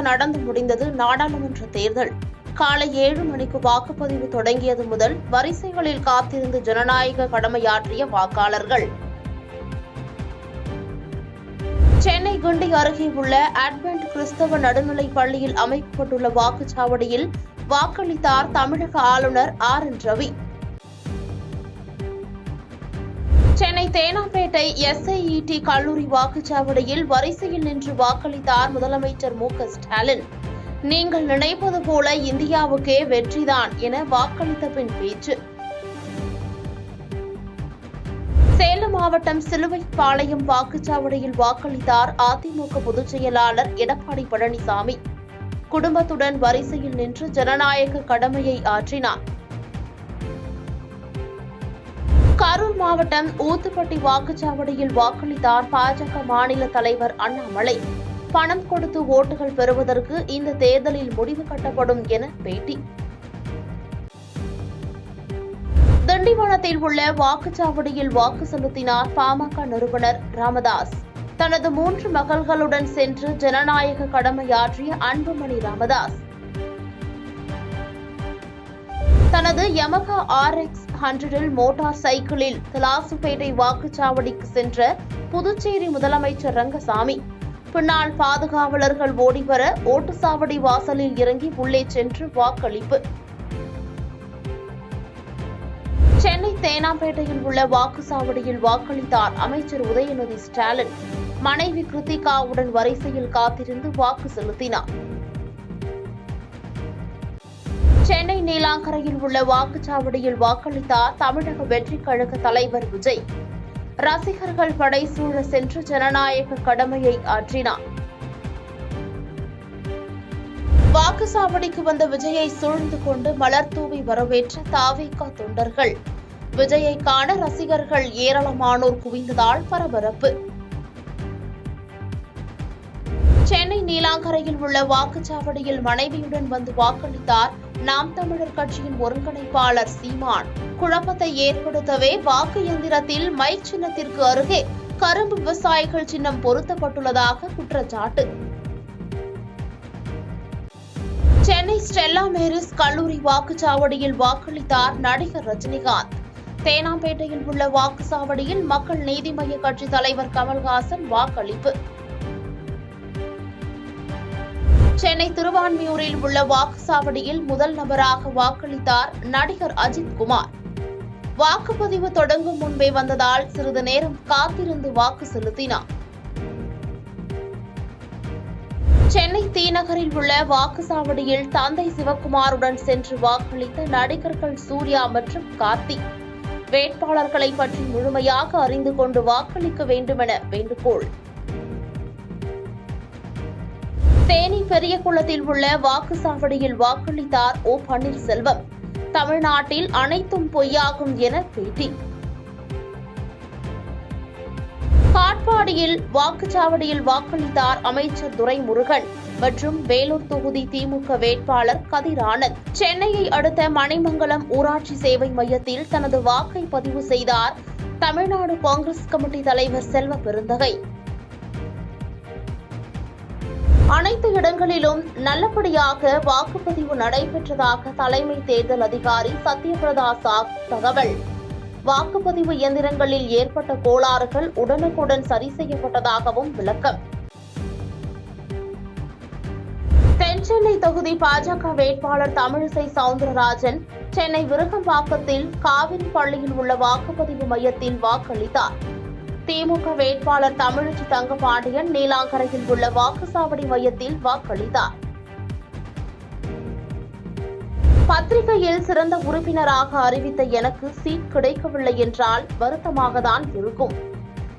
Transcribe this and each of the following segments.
சுமூகமாக நடந்து முடிந்தது நாடாளுமன்ற தேர்தல். காலை 7 மணிக்கு வாக்குப்பதிவு தொடங்கியது முதல் வரிசைகளில் காத்திருந்து ஜனநாயக கடமையாற்றிய வாக்காளர்கள். சென்னை கிண்டி அருகே உள்ள அட்வென்ட் கிறிஸ்தவ நடுநிலைப் பள்ளியில் அமைக்கப்பட்டுள்ள வாக்குச்சாவடியில் வாக்களித்தார் தமிழக ஆளுநர் RN ரவி. சென்னை தேனாம்பேட்டை SIET கல்லூரி வாக்குச்சாவடியில் வரிசையில் நின்று வாக்களித்தார் முதலமைச்சர் ஸ்டாலின். நீங்கள் நினைப்பது போல இந்தியாவுக்கே வெற்றிதான் என வாக்களித்த பின் பேச்சு. சேலம் மாவட்டம் சிலுவைப்பாளையம் வாக்குச்சாவடியில் வாக்களித்தார் அதிமுக பொதுச் செயலாளர் எடப்பாடி பழனிசாமி. குடும்பத்துடன் வரிசையில் நின்று ஜனநாயக கடமையை ஆற்றினார். கரூர் மாவட்டம் ஊத்துப்பட்டி வாக்குச்சாவடியில் வாக்களித்தார் பாஜக மாநில தலைவர் அண்ணாமலை. பணம் கொடுத்து ஓட்டுகள் பெறுவதற்கு இந்த தேர்தலில் முடிவு கட்டப்படும் என பேட்டி. திண்டிவனத்தில் உள்ள வாக்குச்சாவடியில் வாக்கு செலுத்தினார் பாமக நிறுவனர் ராமதாஸ். தனது 3 மகள்களுடன் சென்று ஜனநாயக கடமையாற்றிய அன்புமணி ராமதாஸ் தனது யமகா RX 100 மோட்டார் சைக்கிளில் தலாசுப்பேட்டை வாக்குச்சாவடிக்கு சென்ற புதுச்சேரி முதலமைச்சர் ரங்கசாமி. பின்னால் பாதுகாவலர்கள் ஓடிவர ஓட்டுச்சாவடி வாசலில் இறங்கி உள்ளே சென்று வாக்களிப்பு. சென்னை தேனாம்பேட்டையில் உள்ள வாக்குச்சாவடியில் வாக்களித்தார் அமைச்சர் உதயநிதி ஸ்டாலின். மனைவி கிருத்திகாவுடன் வரிசையில் காத்திருந்து வாக்கு செலுத்தினார். சென்னை நீலாங்கரையில் உள்ள வாக்குச்சாவடியில் வாக்களித்தார் தமிழக வெற்றிக் கழக தலைவர் விஜய். ரசிகர்கள் படைசூழ சென்று ஜனநாயக கடமையை ஆற்றினார். வாக்குச்சாவடிக்கு வந்த விஜயை சூழ்ந்து கொண்டு மலர் தூவி வரவேற்ற தாவேகா தொண்டர்கள். விஜயை காண ரசிகர்கள் ஏராளமானோர் குவிந்ததால் பரபரப்பு. சென்னை நீலாங்கரையில் உள்ள வாக்குச்சாவடியில் மனைவியுடன் வந்து வாக்களித்தார் நாம் தமிழர் கட்சியின் ஒருங்கிணைப்பாளர் சீமான். குழப்பத்தை ஏற்படுத்தவே வாக்கு எந்திரத்தில் மைக் சின்னத்திற்கு அருகே கரும்பு விவசாயிகள் சின்னம் பொருத்தப்பட்டுள்ளதாக குற்றச்சாட்டு. சென்னை ஸ்டெல்லா மேரிஸ் கல்லூரி வாக்குச்சாவடியில் வாக்களித்தார் நடிகர் ரஜினிகாந்த். தேனாம்பேட்டையில் உள்ள வாக்குச்சாவடியில் மக்கள் நீதி மய்ய கட்சி தலைவர் கமல்ஹாசன் வாக்களிப்பு. சென்னை திருவான்மியூரில் உள்ள வாக்குச்சாவடியில் முதல் நபராக வாக்களித்தார் நடிகர் அஜித் குமார். வாக்குப்பதிவு தொடங்கும் முன்பே வந்ததால் சிறிது நேரம் காத்திருந்து வாக்கு செலுத்தினார். சென்னை தீநகரில் உள்ள வாக்குச்சாவடியில் தந்தை சிவக்குமாருடன் சென்று வாக்களித்த நடிகர்கள் சூர்யா மற்றும் கார்த்தி. வேட்பாளர்களை பற்றி முழுமையாக அறிந்து கொண்டு வாக்களிக்க வேண்டுமென வேண்டுகோள். தேனி பெரியகுளத்தில் உள்ள வாக்குச்சாவடியில் வாக்களித்தார் O பன்னீர்செல்வம். தமிழ்நாட்டில் அனைத்தும் பொய்யாகும் என பேட்டி. காட்பாடியில் வாக்குச்சாவடியில் வாக்களித்தார் அமைச்சர் துரைமுருகன் மற்றும் வேலூர் தொகுதி திமுக வேட்பாளர் கதிர் ஆனந்த். சென்னையை அடுத்த மணிமங்கலம் ஊராட்சி சேவை மையத்தில் தனது வாக்கை பதிவு செய்தார் தமிழ்நாடு காங்கிரஸ் கமிட்டி தலைவர் செல்வ பெருந்தகை. அனைத்து இடங்களிலும் நல்லபடியாக வாக்குப்பதிவு நடைபெற்றதாக தலைமை தேர்தல் அதிகாரி சத்யபிரதா சாஹூ தகவல். வாக்குப்பதிவு இயந்திரங்களில் ஏற்பட்ட கோளாறுகள் உடனுக்குடன் சரி செய்யப்பட்டதாகவும் விளக்கம். தென்சென்னை தொகுதி பாஜக வேட்பாளர் தமிழிசை சவுந்தரராஜன் சென்னை விருகம்பாக்கத்தில் காவிரி பள்ளியில் உள்ள வாக்குப்பதிவு மையத்தில் வாக்களித்தார். திமுக வேட்பாளர் தமிழச்சி தங்கபாண்டியன் நீலாங்கரையில் உள்ள வாக்குச்சாவடி மையத்தில் வாக்களித்தார். பத்திரிகையில் சிறந்த உறுப்பினராக அறிவித்த எனக்கு சீட் கிடைக்கவில்லை என்றால் வருத்தமாகத்தான் இருக்கும்.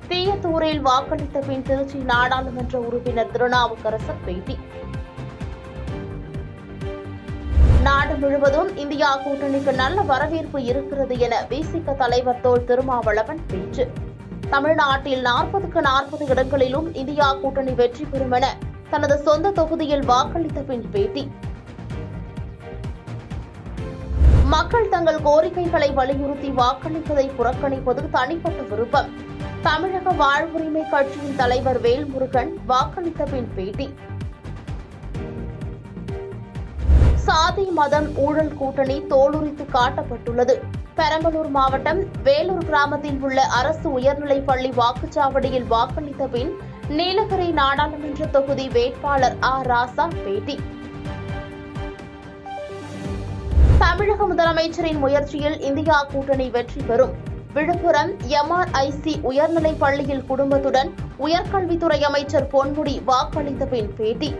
தீயத்தூரில் வாக்களித்த பின் திருச்சி நாடாளுமன்ற உறுப்பினர் திருநாவுக்கரசர் பேட்டி. நாடு முழுவதும் இந்தியா கூட்டணிக்கு நல்ல வரவேற்பு இருக்கிறது என விசிக தலைவர் தொல் திருமாவளவன் பேச்சு. தமிழ்நாட்டில் 40க்கு 40 இடங்களிலும் இந்தியா கூட்டணி வெற்றி பெறும் என தனது சொந்த தொகுதியில் வாக்களித்த பின் பேட்டி. மக்கள் தங்கள் கோரிக்கைகளை வலியுறுத்தி வாக்களிப்பதை புறக்கணிப்பது தனிப்பட்ட விருப்பம். தமிழக வாழ்வுரிமை கட்சியின் தலைவர் வேல்முருகன் வாக்களித்த பின் பேட்டி. சாதி மதம் ஊழல் கூட்டணி தோலுரித்து காட்டப்பட்டுள்ளது. பெரம்பலூர் மாவட்டம் வேலூர் கிராமத்தில் உள்ள அரசு உயர்நிலைப் பள்ளி வாக்குச்சாவடியில் வாக்களித்த பின் நீலகிரி நாடாளுமன்ற தொகுதி வேட்பாளர் ராசா பேட்டி. தமிழக முதலமைச்சரின் முயற்சியில் இந்தியா கூட்டணி வெற்றி பெறும். விழுப்புரம் MRIC உயர்நிலைப் பள்ளியில் குடும்பத்துடன் உயர்கல்வித்துறை அமைச்சர் பொன்முடி வாக்களித்த பின் பேட்டி.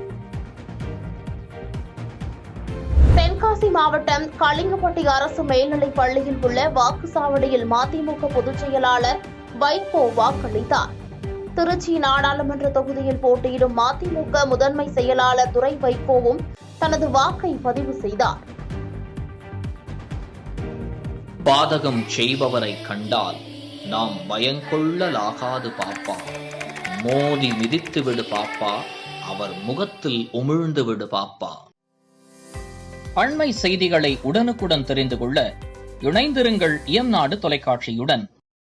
தென்காசி மாவட்டம் கலிங்கப்பட்டி அரசு மேல்நிலைப் பள்ளியில் உள்ள வாக்குச்சாவடியில் மதிமுக பொதுச் செயலாளர் வைகோ வாக்களித்தார். திருச்சி நாடாளுமன்ற தொகுதியில் போட்டியிடும் மதிமுக முதன்மை செயலாளர் துரை வைகோவும் தனது வாக்கை பதிவு செய்தார். பாதகம் செய்பவரை கண்டால் நாம் பயங்கொள்ளலாகாது பாப்பா, மோதி மிதித்து விடு பாப்பா, அவர் முகத்தில் உமிழ்ந்து விடு பாப்பா. அண்மை செய்திகளை உடனுக்குடன் தெரிந்து கொள்ள இணைந்திருங்கள் இயம்நாடு தொலைக்காட்சியுடன்.